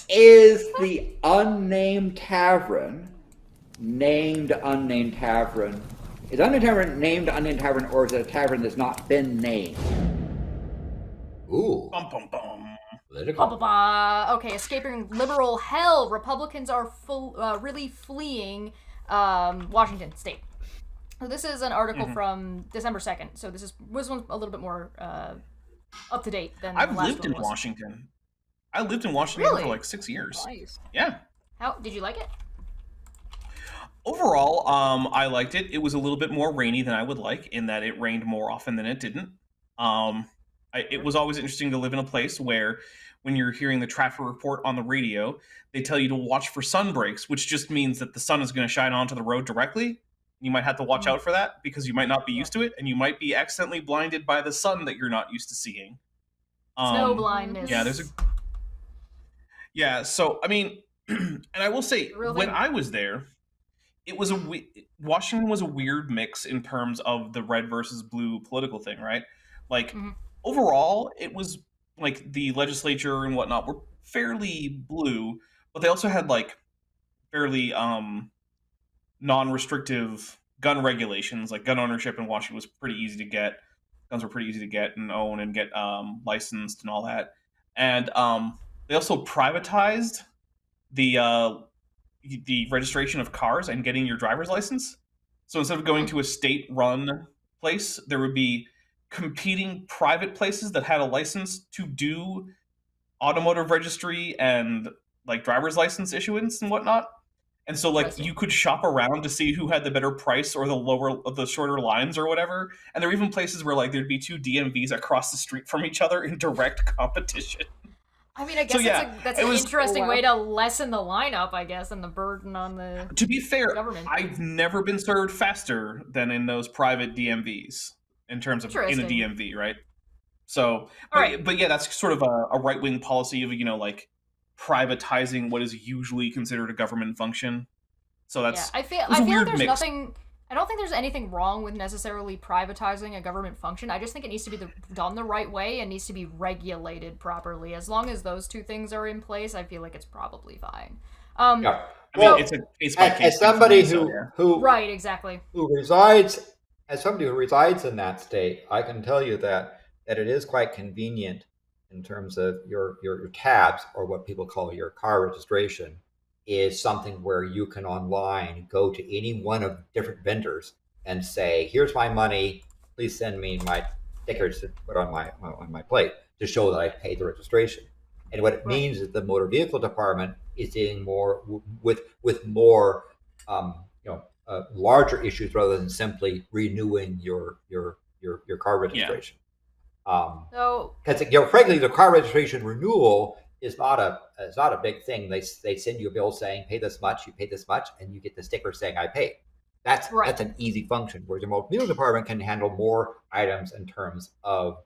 Is the unnamed tavern named Unnamed Tavern? Is Unnamed Tavern named Unnamed Tavern, or is it a tavern that's not been named? Ooh. Bum, bum, bum. Political. Okay, escaping liberal hell. Republicans are really fleeing Washington State. So this is an article from December 2nd. So this one's a little bit more up to date than I've the last lived in one was. Washington. I lived in Washington Really? for like 6 years. Nice. Yeah. How did you like it? Overall, I liked it. It was a little bit more rainy than I would like, in that it rained more often than it didn't. It was always interesting to live in a place where, when you're hearing the traffic report on the radio, they tell you to watch for sun breaks, which just means that the sun is going to shine onto the road directly. You might have to watch out for that because you might not be used to it, and you might be accidentally blinded by the sun that you're not used to seeing. Snow blindness. Yeah, so, I mean, and I will say, when I was there, it was Washington was a weird mix in terms of the red versus blue political thing, right? Like, overall, it was, like, the legislature and whatnot were fairly blue, but they also had, like, fairly, non-restrictive gun regulations. Like, gun ownership in Washington was pretty easy to get. Guns were pretty easy to get and own and get licensed and all that. And they also privatized the registration of cars and getting your driver's license. So instead of going to a state-run place, there would be competing private places that had a license to do automotive registry and, like, driver's license issuance and whatnot. And so, like, you could shop around to see who had the better price or the shorter lines or whatever. And there were even places where, like, there'd be two DMVs across the street from each other in direct competition. I mean, I guess that's an interesting way to lessen the lineup, I guess, and the burden on the To be fair, government. I've never been served faster than in those private DMVs in terms of in a DMV, right? So, but yeah, that's sort of a right-wing policy of, like, privatizing what is usually considered a government function. So that's I feel like there's nothing. I don't think there's anything wrong with necessarily privatizing a government function. I just think it needs to be done the right way and needs to be regulated properly. As long as those two things are in place, I feel like it's probably fine. Yeah. Well, it's a case by case. As somebody who right, exactly, who resides in that state, I can tell you that it is quite convenient in terms of your tabs, or what people call your car registration, is something where you can online go to any one of different vendors and say, here's my money, please send me my stickers to put on my plate to show that I paid the registration. And what it means is the motor vehicle department is dealing more with more larger issues rather than simply renewing your car registration. Because frankly, the car registration renewal is not a big thing. They send you a bill saying pay this much, you pay this much, and you get the sticker saying I paid. That's an easy function. Whereas the motor vehicle department can handle more items in terms of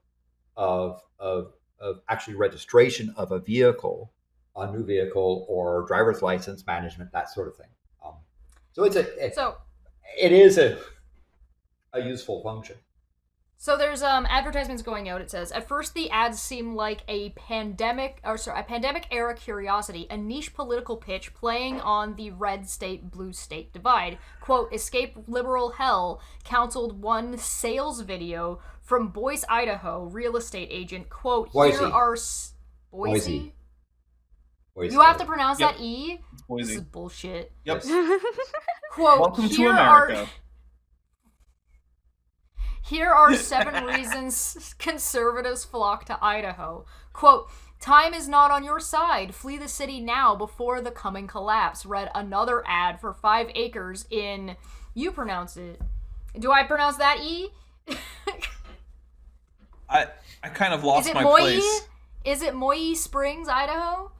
actually registration of a vehicle, a new vehicle, or driver's license management, that sort of thing. So it is a useful function. So there's advertisements going out. It says, at first the ads seem like a pandemic era curiosity, a niche political pitch playing on the red state blue state divide. Quote, escape liberal hell counseled one sales video from Boise, Idaho, real estate agent. Quote, Boise. Here are Boise. You have to pronounce that E? It's Boise. This is bullshit. Yep. Quote, welcome to America. Here are 7 reasons conservatives flock to Idaho. Quote, time is not on your side. Flee the city now before the coming collapse. Read another ad for 5 acres in... You pronounce it. Do I pronounce that E? I kind of lost my place. Is it Moyi Springs, Idaho?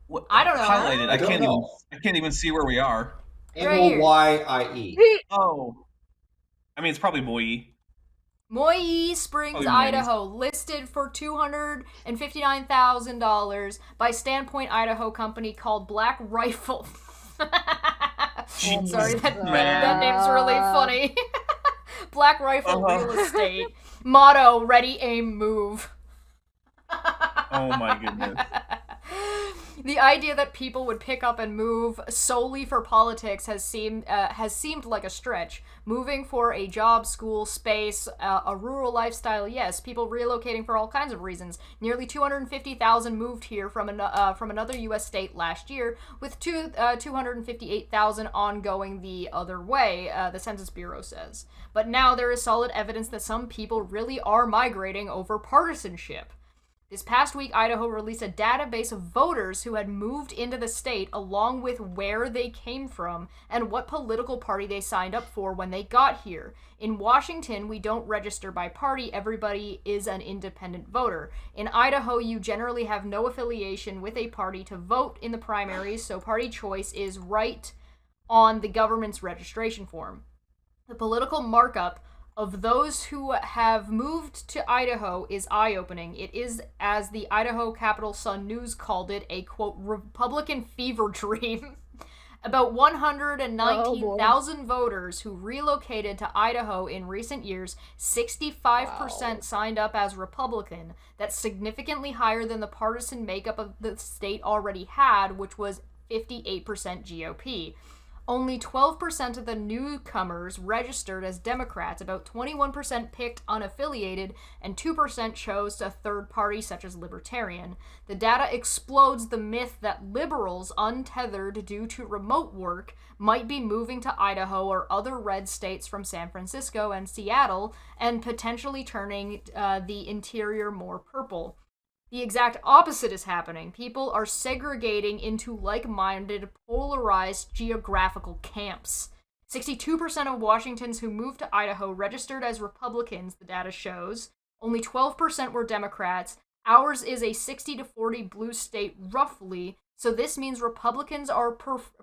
What, I don't know. Highlighted. I can't even see where we are. Moyie. Oh. I mean, it's probably Moyi. Moyi Springs, Idaho, listed for $259,000 by Standpoint Idaho company called Black Rifle. Sorry, that name's really funny. Black Rifle Real Estate. Motto, ready, aim, move. Oh my goodness. the idea that people would pick up and move solely for politics has seemed like a stretch. Moving for a job, school, space, a rural lifestyle, yes. People relocating for all kinds of reasons. Nearly 250,000 moved here from another U.S. state last year, with 258,000 ongoing the other way, the Census Bureau says. But now there is solid evidence that some people really are migrating over partisanship. This past week, Idaho released a database of voters who had moved into the state, along with where they came from and what political party they signed up for when they got here. In Washington, we don't register by party. Everybody is an independent voter. In Idaho, you generally have no affiliation with a party to vote in the primaries, so party choice is right on the government's registration form. The political markup of those who have moved to Idaho is eye-opening. It is, as the Idaho Capital Sun News called it, a, quote, Republican fever dream. About 119,000 voters who relocated to Idaho in recent years, 65% signed up as Republican. That's significantly higher than the partisan makeup of the state already had, which was 58% GOP. Only 12% of the newcomers registered as Democrats, about 21% picked unaffiliated, and 2% chose a third party such as Libertarian. The data explodes the myth that liberals, untethered due to remote work, might be moving to Idaho or other red states from San Francisco and Seattle, and potentially turning the interior more purple. The exact opposite is happening. People are segregating into like-minded, polarized geographical camps. 62% of Washingtons who moved to Idaho registered as Republicans, the data shows. Only 12% were Democrats. Ours is a 60-40 blue state, roughly, so this means Republicans are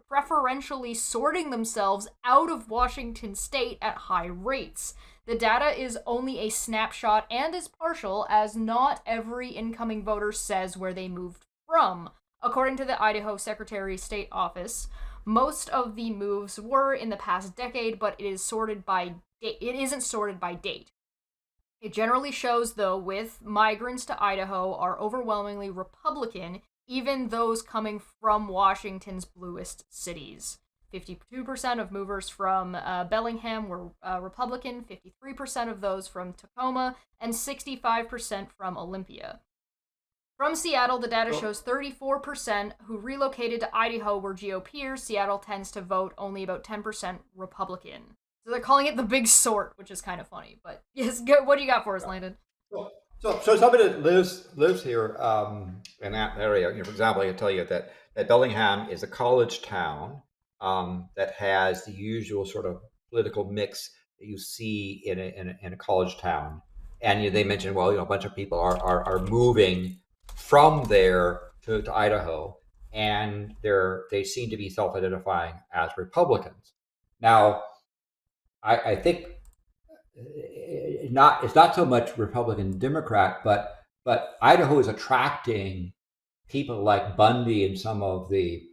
preferentially sorting themselves out of Washington state at high rates. The data is only a snapshot and is partial, as not every incoming voter says where they moved from. According to the Idaho Secretary of State office, most of the moves were in the past decade, but it isn't sorted by date. It generally shows, though, with migrants to Idaho are overwhelmingly Republican, even those coming from Washington's bluest cities. 52% of movers from Bellingham were Republican, 53% of those from Tacoma, and 65% from Olympia. From Seattle, the data shows 34% who relocated to Idaho were GOPers. Seattle tends to vote only about 10% Republican. So they're calling it the big sort, which is kind of funny. But yes, what do you got for us, Landon? So somebody that lives here in that area, for example, I can tell you that Bellingham is a college town. That has the usual sort of political mix that you see in a college town, and they mentioned, well, a bunch of people are moving from there to Idaho, and they seem to be self-identifying as Republicans. Now, I think it's not so much Republican Democrat, but Idaho is attracting people like Bundy and some of the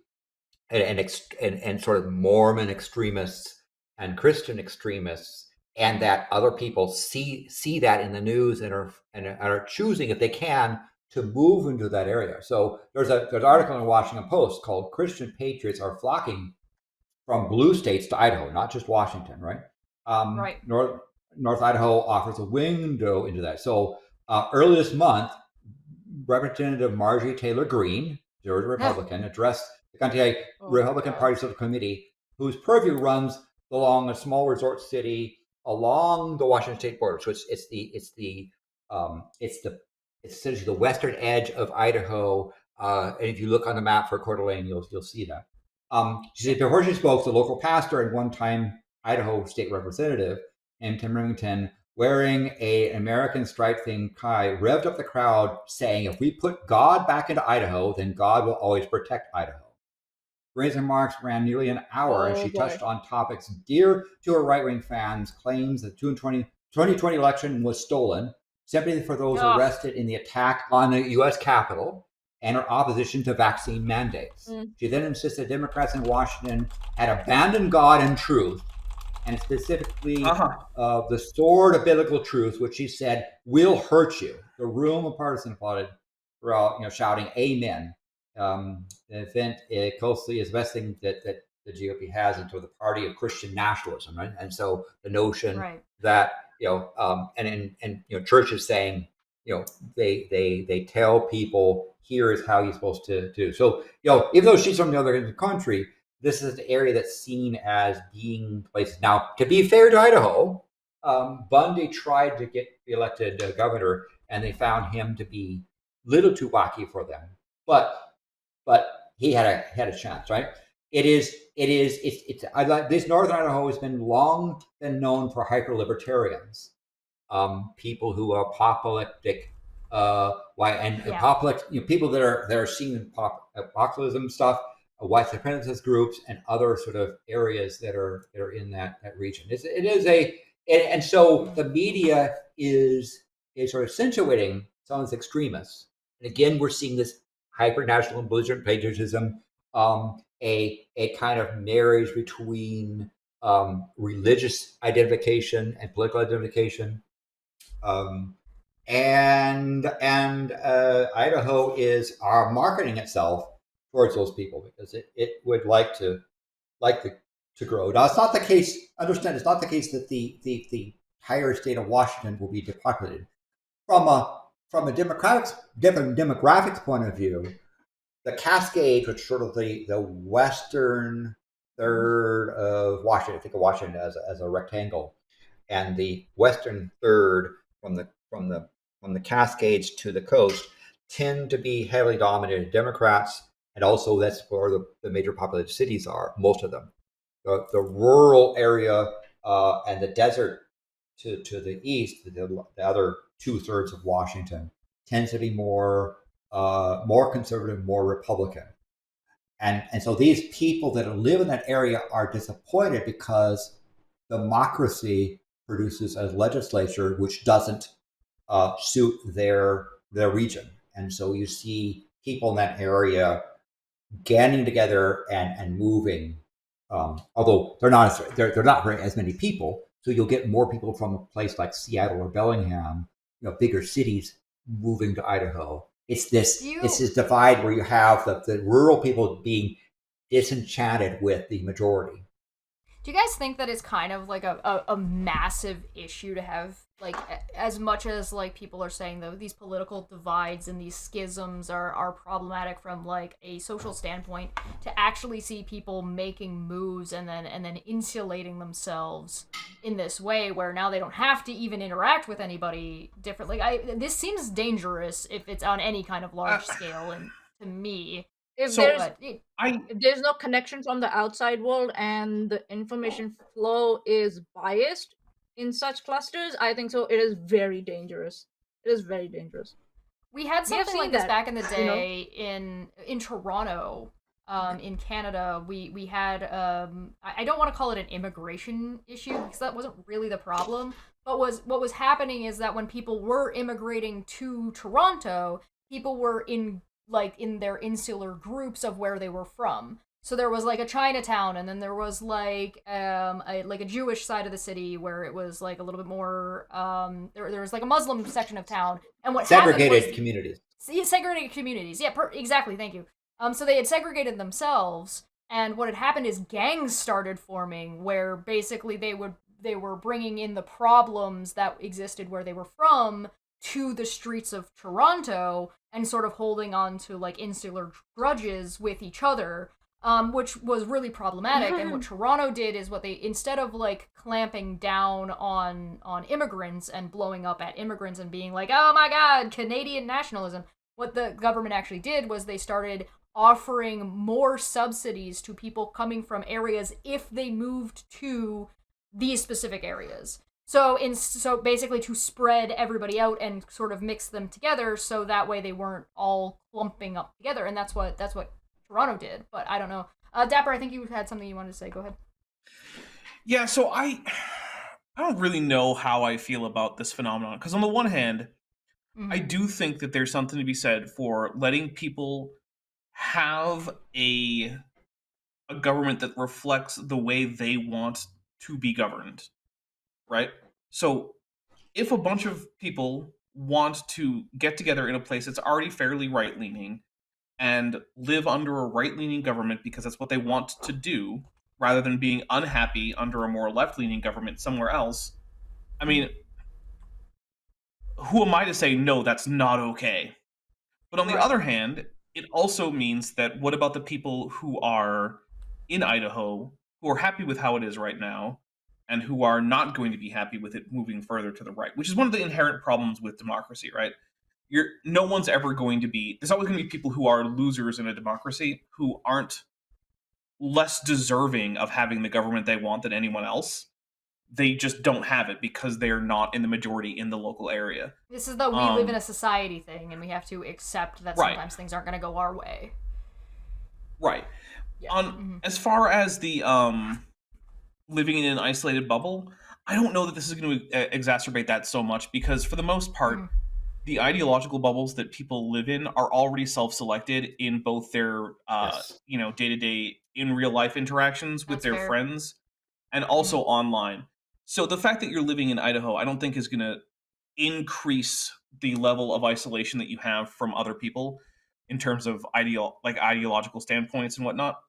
and sort of Mormon extremists and Christian extremists, and that other people see that in the news and are choosing, if they can, to move into that area. So there's an article in the Washington Post called "Christian Patriots Are Flocking from Blue States to Idaho," not just Washington, right? Right. North Idaho offers a window into that. So early this month, Representative Marjorie Taylor Greene, Georgia Republican, addressed the Kentucky Republican Party Central Committee, whose purview runs along a small resort city along the Washington state border. So it's essentially the western edge of Idaho. And if you look on the map for Coeur d'Alene, you'll see that. She said before she spoke, the local pastor and one-time Idaho state representative, named Tim Remington, wearing an American stripe themed tie, revved up the crowd, saying, "If we put God back into Idaho, then God will always protect Idaho." Greene's remarks ran nearly an hour, and she touched on topics dear to her right-wing fans: claims the 2020 election was stolen, sympathy for those arrested in the attack on the U.S. Capitol, and her opposition to vaccine mandates. She then insisted Democrats in Washington had abandoned God and truth, and specifically the sword of biblical truth, which she said will hurt you. The room of partisan applauded, shouting "Amen" an event closely is investing that the GOP has into the party of Christian nationalism, right? And so the notion Right. that and church is saying, they tell people here is how you're supposed to do. So even though she's from the other end of the country, this is an area that's seen as being places. Now, to be fair to Idaho, Bundy tried to get elected governor, and they found him to be a little too wacky for them. But he had a chance, right? It's I like this. Northern Idaho has been long been known for hyper libertarians, people who are apocalyptic, apocalyptic, people that are seeing populism stuff, white supremacist groups, and other sort of areas that are in that region. And so the media is sort of accentuating some of these extremists. And again, we're seeing this hyper national and belligerent patriotism, a kind of marriage between religious identification and political identification. And Idaho are marketing itself towards those people because it would like to grow. Now, it's not the case. Understand, it's not the case that the entire state of Washington will be depopulated. From a different demographics point of view, the Cascades, which is sort of the western third of Washington, think of Washington as a rectangle, and the western third from the Cascades to the coast tend to be heavily dominated Democrats, and also that's where the major populated cities are, most of them. The rural area and the desert to the east, the other 2/3 of Washington, tends to be more conservative, more Republican. And so these people that live in that area are disappointed because democracy produces a legislature which doesn't suit their region. And so you see people in that area getting together and moving, although they're not very as many people. So you'll get more people from a place like Seattle or Bellingham, bigger cities, moving to Idaho. It's this divide where you have the rural people being disenchanted with the majority. Do you guys think that it's kind of like a massive issue to have, like, as much as, like, people are saying, though, these political divides and these schisms are problematic from, like, a social standpoint, to actually see people making moves and then insulating themselves in this way where now they don't have to even interact with anybody differently? This seems dangerous if it's on any kind of large scale, and to me... If there's no connection from the outside world and the information flow is biased in such clusters, I think so. It is very dangerous. It is very dangerous. We had something like this back in the day in Toronto, in Canada. We had I don't want to call it an immigration issue because that wasn't really the problem. But what was happening is that when people were immigrating to Toronto, people were in their insular groups of where they were from. So there was like a Chinatown, and then there was like a Jewish side of the city where it was like a little bit more there was like a Muslim section of town, and what segregated communities. Segregated communities, yeah, exactly. Thank you. So they had segregated themselves, and what had happened is gangs started forming where basically they were bringing in the problems that existed where they were from to the streets of Toronto and sort of holding on to like insular grudges with each other, which was really problematic. And what Toronto did is instead of like clamping down on immigrants and blowing up at immigrants and being like, oh my God, Canadian nationalism, what the government actually did was they started offering more subsidies to people coming from areas if they moved to these specific areas. So basically to spread everybody out and sort of mix them together so that way they weren't all clumping up together. And that's what Toronto did. But I don't know. Dapper, I think you had something you wanted to say. Go ahead. Yeah, so I don't really know how I feel about this phenomenon. Because on the one hand, I do think that there's something to be said for letting people have a government that reflects the way they want to be governed. Right? So if a bunch of people want to get together in a place that's already fairly right-leaning and live under a right-leaning government because that's what they want to do, rather than being unhappy under a more left-leaning government somewhere else. I mean, who am I to say no, that's not okay? But on the Right. other hand, it also means that what about the people who are in Idaho who are happy with how it is right now and who are not going to be happy with it moving further to the right, which is one of the inherent problems with democracy, right? No one's ever going to be, there's always going to be people who are losers in a democracy who aren't less deserving of having the government they want than anyone else. They just don't have it because they're not in the majority in the local area. This is the we live in a society thing, and we have to accept that Right. sometimes things aren't going to go our way. Right. Yeah. As far as the living in an isolated bubble, I don't know that this is going to exacerbate that so much, because for the most part, the ideological bubbles that people live in are already self-selected in both their Yes. day-to-day in real life interactions with That's their fair. friends, and also online. So the fact that you're living in Idaho, I don't think is going to increase the level of isolation that you have from other people in terms of ideological standpoints and whatnot.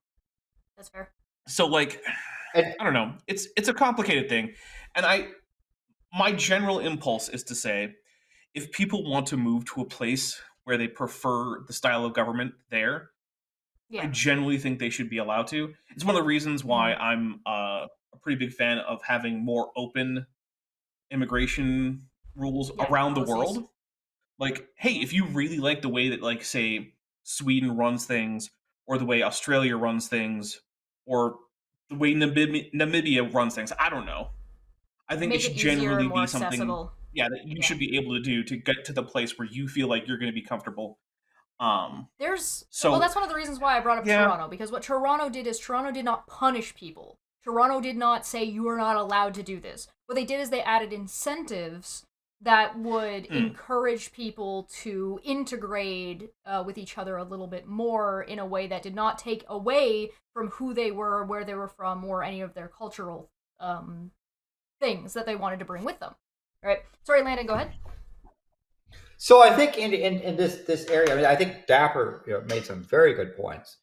That's fair. So like, And I don't know. It's a complicated thing, and my general impulse is to say, if people want to move to a place where they prefer the style of government there, I Yeah. generally think they should be allowed to. It's one of the reasons why I'm a pretty big fan of having more open immigration rules Yeah, around the policies. world. Like, hey, if you really like the way that, like, say, Sweden runs things, or the way Australia runs things, or the way Namibia runs things, I don't know. I think it Make should it easier generally and more be something, accessible. yeah, that you Yeah. should be able to do to get to the place where you feel like you're going to be comfortable. Well, that's one of the reasons why I brought up Yeah. Toronto, because what Toronto did is Toronto did not punish people. Toronto did not say you are not allowed to do this. What they did is they added incentives that would encourage people to integrate with each other a little bit more in a way that did not take away from who they were, where they were from, or any of their cultural things that they wanted to bring with them. All right. Sorry, Landon, go ahead. so I think in this area, I mean, I think Dapper made some very good points,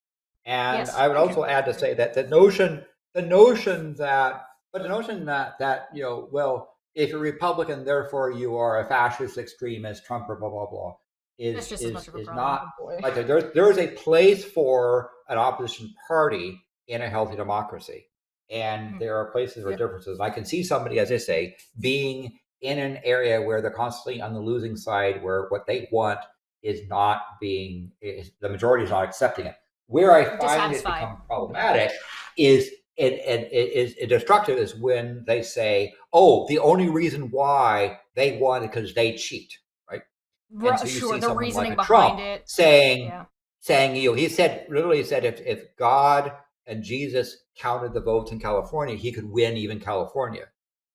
and Yes, I would thank also you. add to say that the notion that well, if you're Republican, therefore you are a fascist, extremist, Trump, or blah blah blah, That's just as much of a problem. not Oh boy. like there is a place for an opposition party in a healthy democracy, and there are places where Yep. differences. I can see somebody, as I say, being in an area where they're constantly on the losing side, where what they want is not being, the majority is not accepting it. Where I find it Dissatisfied. become problematic is it is destructive is when they say, "Oh, the only reason why they won is because they cheat," right? And so you Sure, see the someone reasoning like a behind Trump it. saying, Yeah. he said, literally said, if God and Jesus counted the votes in California, he could win even California.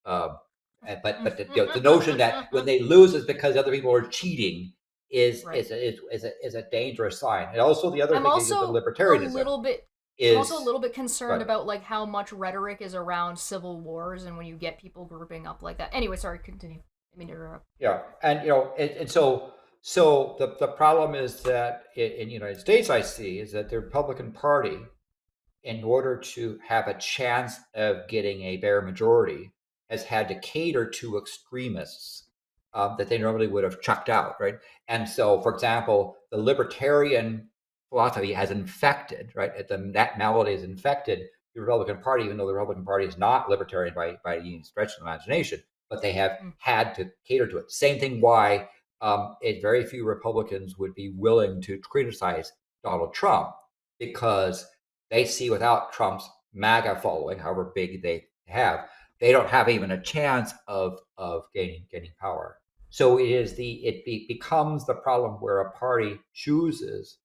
But the notion that when they lose is because other people are cheating is Right. is a dangerous sign. And also the other I'm thing is the also a libertarianism little bit. is I'm also a little bit concerned Right. about like how much rhetoric is around civil wars and when you get people grouping up like that. Anyway, sorry, continue. I mean to interrupt. Yeah, and and so the problem is that in the United States, I see is that the Republican Party, in order to have a chance of getting a bare majority, has had to cater to extremists that they normally would have chucked out, right? And so, for example, the libertarian philosophy has infected, right? That malady has infected the Republican Party, even though the Republican Party is not libertarian by any stretch of the imagination, but they have had to cater to it. Same thing why very few Republicans would be willing to criticize Donald Trump, because they see without Trump's MAGA following, however big they have, they don't have even a chance of gaining power. So it becomes the problem where a party chooses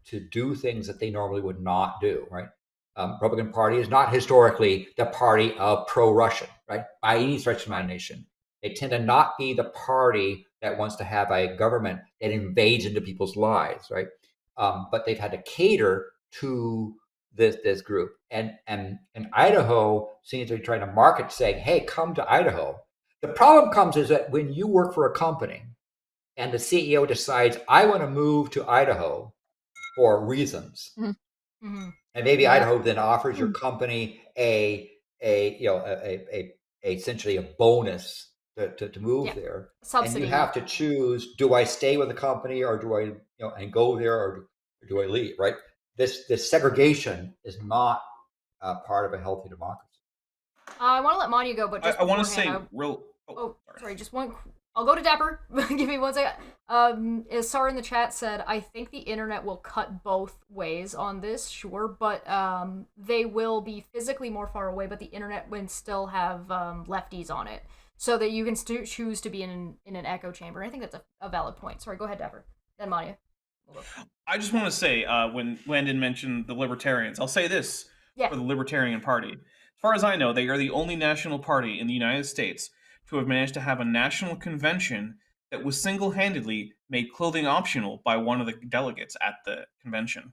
to do things that they normally would not do, right? Republican Party is not historically the party of pro-Russian, right? By any stretch of imagination. They tend to not be the party that wants to have a government that invades into people's lives, right? But they've had to cater to this group, and Idaho seems to be trying to market, saying, "Hey, come to Idaho." The problem comes is that when you work for a company and the CEO decides, "I want to move to Idaho," for reasons. Mm-hmm. And maybe Yeah. Idaho then offers your company a essentially a bonus to move Yeah. there. Subsidy. And you have to choose: do I stay with the company, or do I and go there, or do I leave? Right? This segregation is not part of a healthy democracy. I want to let Manya go, but just I want to beforehand, say real. Oh, sorry, just one. I'll go to Dapper. Give me 1 second. Sar in the chat said, I think the internet will cut both ways on this, sure, but they will be physically more far away, but the internet will still have lefties on it, so that you can choose to be in an echo chamber. I think that's a valid point. Sorry, go ahead, Dapper. Then Manya. I just want to say, when Landon mentioned the Libertarians, I'll say this for the Libertarian Party. As far as I know, they are the only national party in the United States to have managed to have a national convention that was single-handedly made clothing optional by one of the delegates at the convention.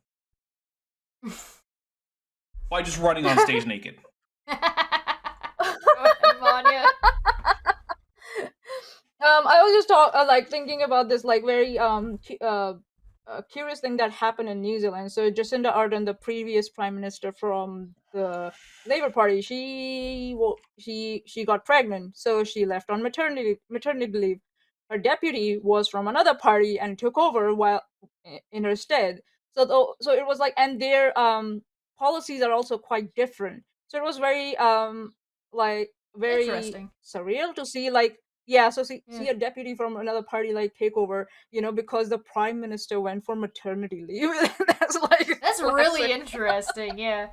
By just running on stage naked. Go ahead, Manya. I was just thinking about this very curious thing that happened in New Zealand. So Jacinda Ardern, the previous prime minister from the Labour Party, she got pregnant, so she left on maternity leave. Her deputy was from another party and took over while in her stead. So it was and their policies are also quite different. So it was very very surreal to see see a deputy from another party take over, because the prime minister went for maternity leave. That's really interesting. Yeah.